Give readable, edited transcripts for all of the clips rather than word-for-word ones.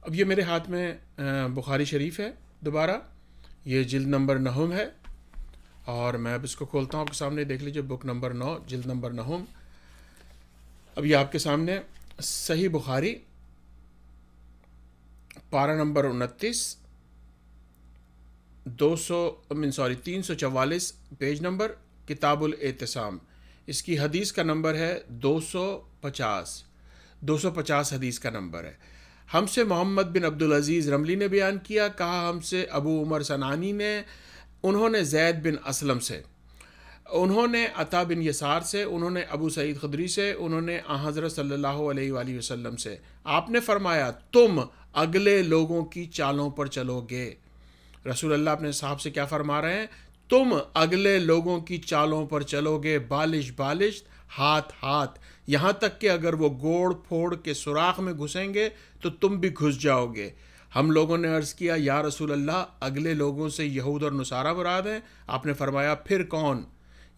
اب یہ میرے ہاتھ میں بخاری شریف ہے دوبارہ، یہ جلد نمبر 9 ہے، اور میں اب اس کو کھولتا ہوں آپ کے سامنے، دیکھ لیجئے بک نمبر 9 جلد نمبر 9۔ اب یہ آپ کے سامنے صحیح بخاری پارہ نمبر 29، 344 پیج نمبر، کتاب الاعتصام، اس کی حدیث کا نمبر ہے 250 حدیث کا نمبر ہے۔ ہم سے محمد بن عبدالعزیز رملی نے بیان کیا، کہا ہم سے ابو عمر سنانی نے، انہوں نے زید بن اسلم سے، انہوں نے عطا بن یسار سے، انہوں نے ابو سعید خدری سے، انہوں نے حضرت صلی اللہ علیہ وآلہ وسلم سے، آپ نے فرمایا تم اگلے لوگوں کی چالوں پر چلو گے۔ رسول اللہ اپنے صاحب سے کیا فرما رہے ہیں؟ تم اگلے لوگوں کی چالوں پر چلو گے، بالش بالش، ہاتھ ہاتھ، یہاں تک کہ اگر وہ گوڑ پھوڑ کے سوراخ میں گھسیں گے تو تم بھی گھس جاؤ گے۔ ہم لوگوں نے عرض کیا یا رسول اللہ اگلے لوگوں سے یہود اور نصارہ مراد ہیں؟ آپ نے فرمایا پھر کون؟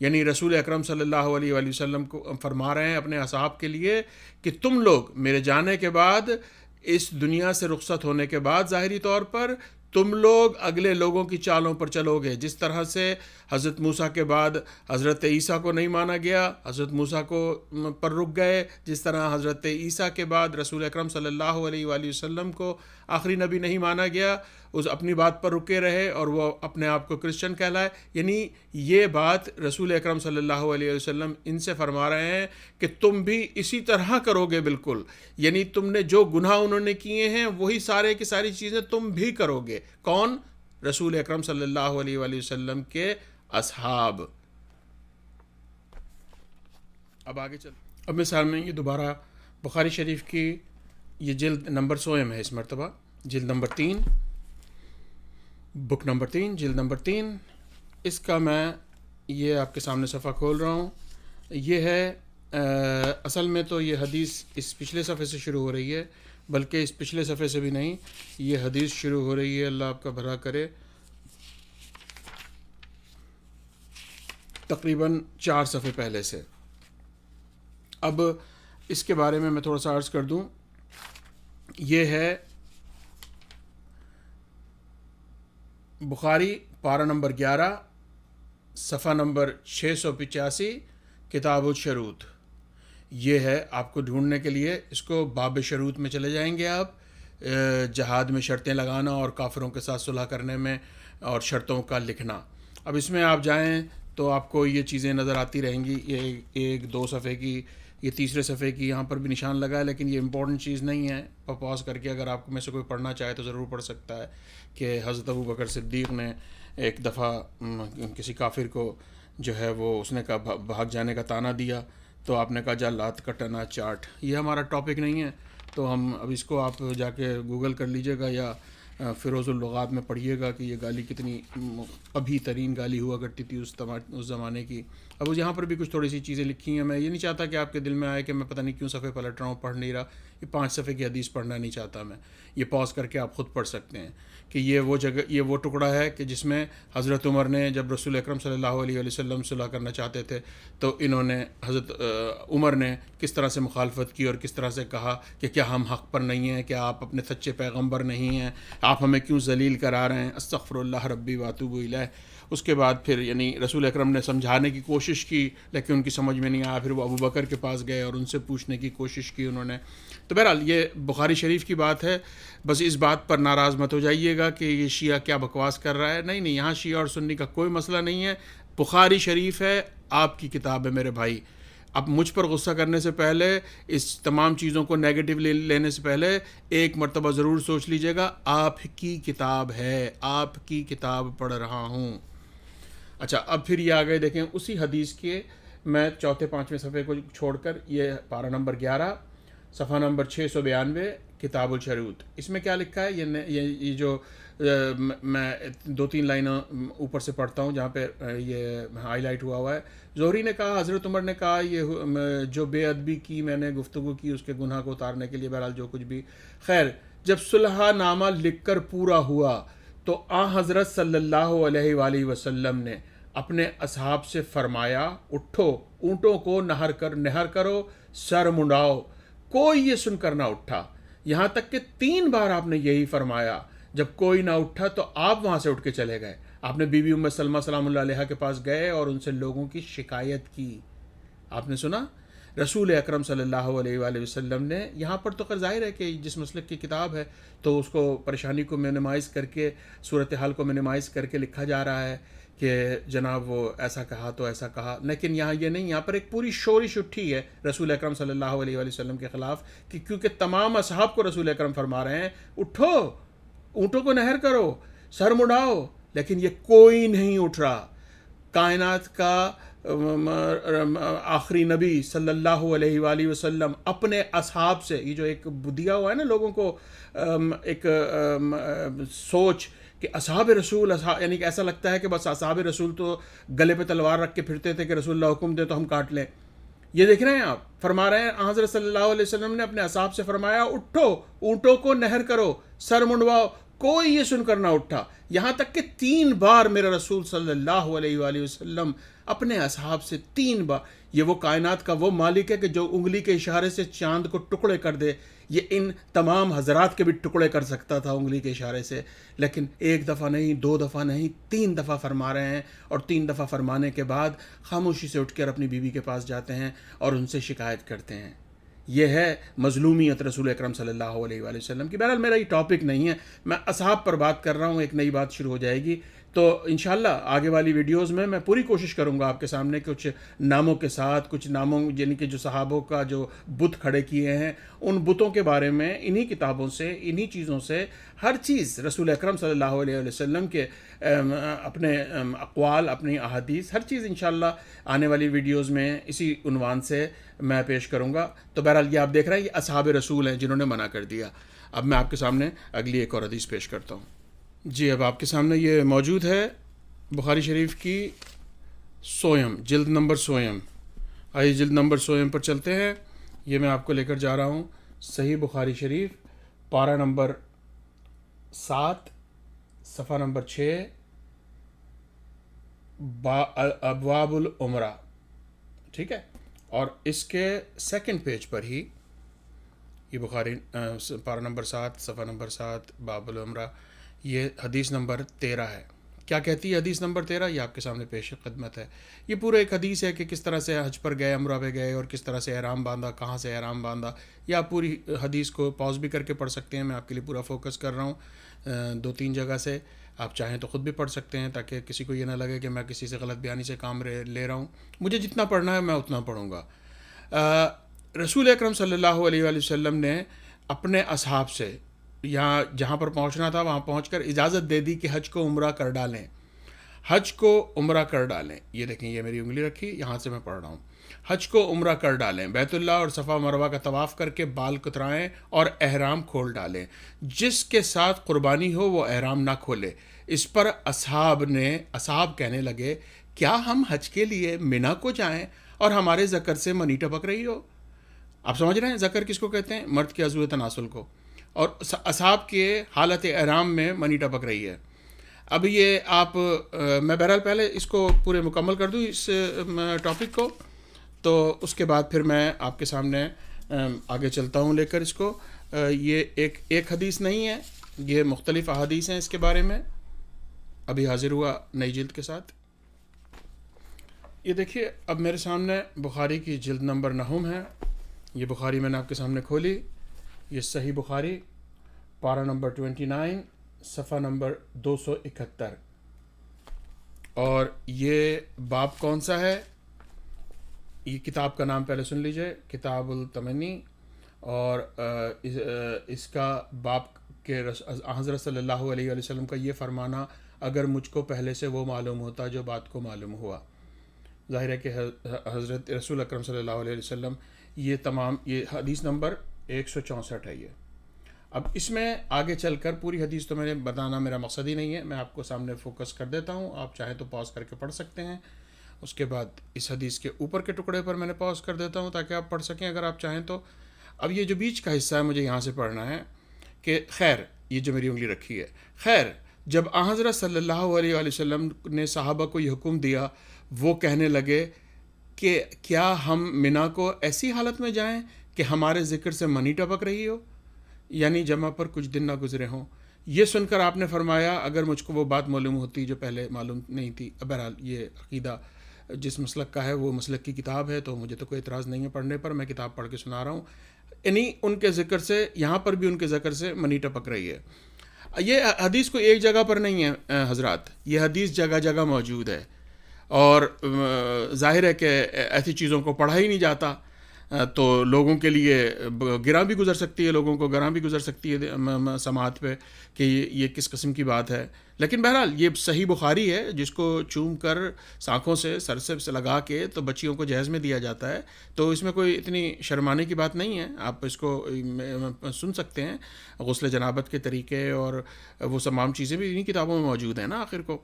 یعنی رسول اکرم صلی اللہ علیہ وآلہ وسلم کو فرما رہے ہیں اپنے اصحاب کے لیے کہ تم لوگ میرے جانے کے بعد، اس دنیا سے رخصت ہونے کے بعد ظاہری طور پر، تم لوگ اگلے لوگوں کی چالوں پر چلو گے۔ جس طرح سے حضرت موسیٰ کے بعد حضرت عیسیٰ کو نہیں مانا گیا، حضرت موسیٰ کو پر رک گئے، جس طرح حضرت عیسیٰ کے بعد رسول اکرم صلی اللہ علیہ وآلہ وسلم کو آخری نبی نہیں مانا گیا، اس اپنی بات پر رکے رہے اور وہ اپنے آپ کو کرسچن کہلائے۔ یعنی یہ بات رسول اکرم صلی اللہ علیہ وسلم ان سے فرما رہے ہیں کہ تم بھی اسی طرح کرو گے بالکل، یعنی تم نے جو گناہ انہوں نے کیے ہیں وہی سارے کی ساری چیزیں تم بھی کرو گے۔ کون؟ رسول اکرم صلی اللہ علیہ وآلہ وسلم کے اصحاب۔ اب آگے چل، اب مثال میں یہ دوبارہ بخاری شریف کی یہ جلد نمبر 100 ہے، اس مرتبہ جلد نمبر 3، بک نمبر 3 جلد نمبر 3، اس کا میں یہ آپ کے سامنے صفحہ کھول رہا ہوں۔ یہ ہے اصل میں تو یہ حدیث اس پچھلے صفحے سے شروع ہو رہی ہے، بلکہ اس پچھلے صفحے سے بھی نہیں، یہ حدیث شروع ہو رہی ہے، اللہ آپ کا بھلا کرے، تقریباً 4 صفحے پہلے سے۔ اب اس کے بارے میں تھوڑا سا عرض کر دوں، یہ ہے بخاری پارہ نمبر 11، صفحہ نمبر 685، کتاب الشروط۔ یہ ہے آپ کو ڈھونڈنے کے لیے، اس کو باب شروط میں چلے جائیں گے آپ، جہاد میں شرطیں لگانا اور کافروں کے ساتھ صلح کرنے میں اور شرطوں کا لکھنا۔ اب اس میں آپ جائیں تو آپ کو یہ چیزیں نظر آتی رہیں گی، یہ 1-2 صفحے کی، یہ تیسرے صفحے کی، یہاں پر بھی نشان لگا ہے، لیکن یہ امپورٹنٹ چیز نہیں ہے، پاز کر کے اگر آپ میں سے کوئی پڑھنا چاہے تو ضرور پڑھ سکتا ہے کہ حضرت ابو بکر صدیق نے ایک دفعہ کسی کافر کو جو ہے وہ اس نے کہا بھاگ جانے کا طعنہ دیا، تو آپ نے کہا جا لات کٹنا چاٹ۔ یہ ہمارا ٹاپک نہیں ہے، تو ہم اب اس کو آپ جا کے گوگل کر لیجئے گا یا فیروز اللغات میں پڑھیے گا کہ یہ گالی کتنی قبیح ترین گالی ہوا کرتی تھی اس زمانے کی۔ اب یہاں پر بھی کچھ تھوڑی سی چیزیں لکھی ہیں، میں یہ نہیں چاہتا کہ آپ کے دل میں آئے کہ میں پتہ نہیں کیوں صفحے پلٹ رہا ہوں، پڑھ نہیں رہا، یہ 5 صفحے کی حدیث پڑھنا نہیں چاہتا میں، یہ پاز کر کے آپ خود پڑھ سکتے ہیں کہ یہ وہ جگہ، یہ وہ ٹکڑا ہے کہ جس میں حضرت عمر نے جب رسول اکرم صلی اللہ علیہ وسلم صلح کرنا چاہتے تھے تو انہوں نے، حضرت عمر نے کس طرح سے مخالفت کی اور کس طرح سے کہا کہ کیا ہم حق پر نہیں ہیں، کیا آپ اپنے سچے پیغمبر نہیں ہیں، آپ ہمیں کیوں ذلیل کرا رہے ہیں، استغفر اللہ ربی واتوب الیہ۔ اس کے بعد پھر یعنی رسول اکرم نے سمجھانے کی کوشش کی لیکن ان کی سمجھ میں نہیں آیا، پھر وہ ابو بکر کے پاس گئے اور ان سے پوچھنے کی کوشش کی انہوں نے۔ تو بہرحال یہ بخاری شریف کی بات ہے، بس اس بات پر ناراض مت ہو جائیے گا کہ یہ شیعہ کیا بکواس کر رہا ہے، نہیں، یہاں شیعہ اور سنی کا کوئی مسئلہ نہیں ہے، بخاری شریف ہے، آپ کی کتاب ہے میرے بھائی۔ اب مجھ پر غصہ کرنے سے پہلے، اس تمام چیزوں کو نیگیٹو لینے سے پہلے ایک مرتبہ ضرور سوچ لیجئے گا، آپ کی کتاب ہے، آپ کی کتاب پڑھ رہا ہوں۔ اچھا، اب پھر یہ آگئے دیکھیں اسی حدیث کے، میں 4-5ویں صفحے کو چھوڑ کر، یہ پارہ نمبر 11، صفحہ نمبر 692، کتاب الشروط۔ اس میں کیا لکھا ہے، یہ جو میں 2-3 لائنیں اوپر سے پڑھتا ہوں جہاں پہ یہ ہائی لائٹ ہوا ہے۔ زہری نے کہا، حضرت عمر نے کہا، یہ جو بے ادبی کی میں نے گفتگو کی اس کے گناہ کو اتارنے کے لیے، بہرحال جو کچھ بھی، خیر جب صلح نامہ لکھ کر پورا ہوا تو حضرت صلی اللہ علیہ وآلہ وسلم نے اپنے اصحاب سے فرمایا، اٹھو، اونٹوں کو نہر کرو، سر منڈاؤ۔ کوئی یہ سن کر نہ اٹھا، یہاں تک کہ 3 بار آپ نے یہی فرمایا. جب کوئی نہ اٹھا تو آپ وہاں سے اٹھ کے چلے گئے. آپ نے بی بی ام سلمہ سلام اللہ علیہا کے پاس گئے اور ان سے لوگوں کی شکایت کی. آپ نے سنا رسول اکرم صلی اللہ علیہ وآلہ وسلم نے یہاں پر تو ظاہر ہے کہ جس مسلک کی کتاب ہے تو اس کو پریشانی کو منیمائز کر کے, صورتحال کو منیمائز کر کے لکھا جا رہا ہے کہ جناب وہ ایسا کہا تو ایسا کہا. لیکن یہاں یہ نہیں, یہاں پر ایک پوری شورش اٹھی ہے رسول اکرم صلی اللہ علیہ وآلہ وسلم کے خلاف کہ کیونکہ تمام اصحاب کو رسول اکرم فرما رہے ہیں اٹھو, اونٹوں کو نہر کرو, سر مڑاؤ, لیکن یہ کوئی نہیں اٹھ رہا. کائنات کا آخری نبی صلی اللہ علیہ وآلہ وسلم اپنے اصحاب سے, یہ جو ایک دیا ہوا ہے نا لوگوں کو ایک سوچ کہ اصحاب رسول یعنی کہ ایسا لگتا ہے کہ بس اصحاب رسول تو گلے پہ تلوار رکھ کے پھرتے تھے کہ رسول اللہ حکم دے تو ہم کاٹ لیں. یہ دیکھ رہے ہیں آپ, فرما رہے ہیں حضرت صلی اللہ علیہ وسلم نے اپنے اصحاب سے فرمایا اٹھو, اونٹوں کو نہر کرو, سر منڈواؤ. کوئی یہ سن کر نہ اٹھا. یہاں تک کہ 3 بار میرا رسول صلی اللہ علیہ وآلہ وسلم اپنے اصحاب سے 3 بار. یہ وہ کائنات کا وہ مالک ہے کہ جو انگلی کے اشارے سے چاند کو ٹکڑے کر دے, یہ ان تمام حضرات کے بھی ٹکڑے کر سکتا تھا انگلی کے اشارے سے. لیکن 1 دفعہ نہیں, 2 دفعہ نہیں, 3 دفعہ فرما رہے ہیں. اور 3 دفعہ فرمانے کے بعد خاموشی سے اٹھ کر اپنی بیوی کے پاس جاتے ہیں اور ان سے شکایت کرتے ہیں. یہ ہے مظلومیت رسول اکرم صلی اللہ علیہ وآلہ وسلم کی. بہرحال میرا یہ ٹاپک نہیں ہے, میں اصحاب پر بات کر رہا ہوں. ایک نئی بات شروع ہو جائے گی تو انشاءاللہ آگے والی ویڈیوز میں پوری کوشش کروں گا آپ کے سامنے کچھ ناموں کے ساتھ, کچھ ناموں یعنی کہ جو صحابوں کا جو بت کھڑے کیے ہیں ان بتوں کے بارے میں انہی کتابوں سے, انہی چیزوں سے ہر چیز رسول اکرم صلی اللہ علیہ وسلم کے اپنے اقوال, اپنی احادیث, ہر چیز انشاءاللہ آنے والی ویڈیوز میں اسی عنوان سے میں پیش کروں گا. تو بہرحال یہ آپ دیکھ رہے ہیں یہ اصحاب رسول ہیں جنہوں نے منع کر دیا. اب میں آپ کے سامنے اگلی ایک اور حدیث پیش کرتا ہوں. جی اب آپ کے سامنے یہ موجود ہے بخاری شریف کی سویم, جلد نمبر سویم. آئیے جلد نمبر سویم پر چلتے ہیں. یہ میں آپ کو لے کر جا رہا ہوں صحیح بخاری شریف, پارہ نمبر 7, صفحہ نمبر 6, ابواب العمرہ. ٹھیک ہے, اور اس کے 2nd پیج پر ہی یہ بخاری پارہ نمبر 7, صفحہ نمبر 7, باب العمرہ, یہ حدیث نمبر 13 ہے. کیا کہتی ہے حدیث نمبر 13؟ یہ آپ کے سامنے پیش خدمت ہے. یہ پورا ایک حدیث ہے کہ کس طرح سے حج پر گئے, عمرہ پہ گئے اور کس طرح سے احرام باندھا, کہاں سے احرام باندھا. یا آپ پوری حدیث کو پاز بھی کر کے پڑھ سکتے ہیں, میں آپ کے لیے پورا فوکس کر رہا ہوں 2-3 جگہ سے. آپ چاہیں تو خود بھی پڑھ سکتے ہیں تاکہ کسی کو یہ نہ لگے کہ میں کسی سے غلط بیانی سے کام لے رہا ہوں. مجھے جتنا پڑھنا ہے میں اتنا پڑھوں گا. رسول اکرم صلی اللہ علیہ وآلہ وسلم نے اپنے اصحاب سے یہاں جہاں پر پہنچنا تھا وہاں پہنچ کر اجازت دے دی کہ حج کو عمرہ کر ڈالیں, حج کو عمرہ کر ڈالیں. یہ دیکھیں یہ میری انگلی رکھی, یہاں سے میں پڑھ رہا ہوں. حج کو عمرہ کر ڈالیں, بیت اللہ اور صفا مروہ کا طواف کر کے بال کترائیں اور احرام کھول ڈالیں. جس کے ساتھ قربانی ہو وہ احرام نہ کھولے. اس پر اصحاب کہنے لگے کیا ہم حج کے لیے منا کو جائیں اور ہمارے ذکر سے منی ٹپک رہی ہو. آپ سمجھ رہے ہیں ذکر کس کو کہتے ہیں؟ مرد کے عضو تناسل کو. اور اصحاب کے حالت احرام میں منی ٹپک رہی ہے. اب یہ آپ میں بہرحال پہلے اس کو پورے مکمل کر دوں اس ٹاپک کو, تو اس کے بعد پھر میں آپ کے سامنے آگے چلتا ہوں لے کر اس کو. یہ ایک حدیث نہیں ہے, یہ مختلف احادیث ہیں اس کے بارے میں. ابھی حاضر ہوا نئی جلد کے ساتھ. یہ دیکھیے اب میرے سامنے بخاری کی جلد نمبر 9 ہے. یہ بخاری میں نے آپ کے سامنے کھولی. یہ صحیح بخاری پارہ نمبر 29, صفحہ نمبر 271. اور یہ باب کون سا ہے؟ یہ کتاب کا نام پہلے سن لیجئے, کتاب التمنی. اور اس کا باب کے حضرت صلی اللہ علیہ وسلم کا یہ فرمانا اگر مجھ کو پہلے سے وہ معلوم ہوتا جو بات کو معلوم ہوا. ظاہر ہے کہ حضرت رسول اکرم صلی اللہ علیہ وسلم یہ حدیث نمبر 164 ہے. یہ اب اس میں آگے چل کر پوری حدیث تو میں نے بتانا میرا مقصد ہی نہیں ہے, میں آپ کو سامنے فوکس کر دیتا ہوں. آپ چاہیں تو پاز کر کے پڑھ سکتے ہیں. اس کے بعد اس حدیث کے اوپر کے ٹکڑے پر میں نے پاز کر دیتا ہوں تاکہ آپ پڑھ سکیں اگر آپ چاہیں تو. اب یہ جو بیچ کا حصہ ہے مجھے یہاں سے پڑھنا ہے کہ خیر, یہ جو میری انگلی رکھی ہے, خیر جب حضرت صلی اللہ علیہ وآلہ وسلم نے صحابہ کو یہ حکم دیا وہ کہنے لگے کہ کیا ہم منا کو ایسی حالت میں جائیں کہ ہمارے ذکر سے منی ٹپک رہی ہو. یعنی جمع پر کچھ دن نہ گزرے ہوں. یہ سن کر آپ نے فرمایا اگر مجھ کو وہ بات معلوم ہوتی جو پہلے معلوم نہیں تھی. بہرحال یہ عقیدہ جس مسلک کا ہے وہ مسلک کی کتاب ہے، تو مجھے تو کوئی اعتراض نہیں ہے پڑھنے پر، میں کتاب پڑھ کے سنا رہا ہوں. یعنی ان کے ذکر سے، یہاں پر بھی ان کے ذکر سے منی ٹپک رہی ہے. یہ حدیث کوئی ایک جگہ پر نہیں ہے حضرات، یہ حدیث جگہ جگہ موجود ہے، اور ظاہر ہے کہ ایسی چیزوں کو پڑھا ہی نہیں جاتا تو لوگوں کے لیے گراں بھی گزر سکتی ہے، لوگوں کو گراں بھی گزر سکتی ہے سماعت پہ کہ یہ کس قسم کی بات ہے. لیکن بہرحال یہ صحیح بخاری ہے جس کو چوم کر سانکھوں سے سر سے لگا کے تو بچیوں کو جہیز میں دیا جاتا ہے، تو اس میں کوئی اتنی شرمانے کی بات نہیں ہے. آپ اس کو سن سکتے ہیں. غسل جنابت کے طریقے اور وہ تمام چیزیں بھی انہی کتابوں میں موجود ہیں نا آخر کو.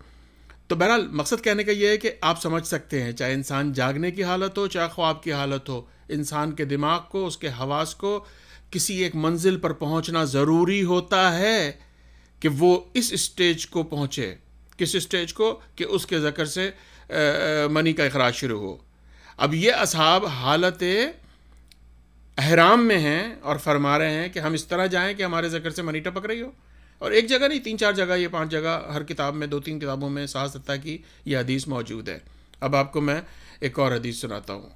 تو بہرحال مقصد کہنے کا یہ ہے کہ آپ سمجھ سکتے ہیں، چاہے انسان جاگنے کی حالت ہو چاہے خواب کی حالت ہو، انسان کے دماغ کو، اس کے حواس کو کسی ایک منزل پر پہنچنا ضروری ہوتا ہے کہ وہ اس اسٹیج کو پہنچے. کس اسٹیج کو؟ کہ اس کے ذکر سے منی کا اخراج شروع ہو. اب یہ اصحاب حالت احرام میں ہیں اور فرما رہے ہیں کہ ہم اس طرح جائیں کہ ہمارے ذکر سے منی ٹپک رہی ہو. اور ایک جگہ نہیں، 3-4 جگہ، یہ 5 جگہ، ہر کتاب میں 2-3 کتابوں میں 7 کی یہ حدیث موجود ہے. اب آپ کو میں ایک اور حدیث سناتا ہوں.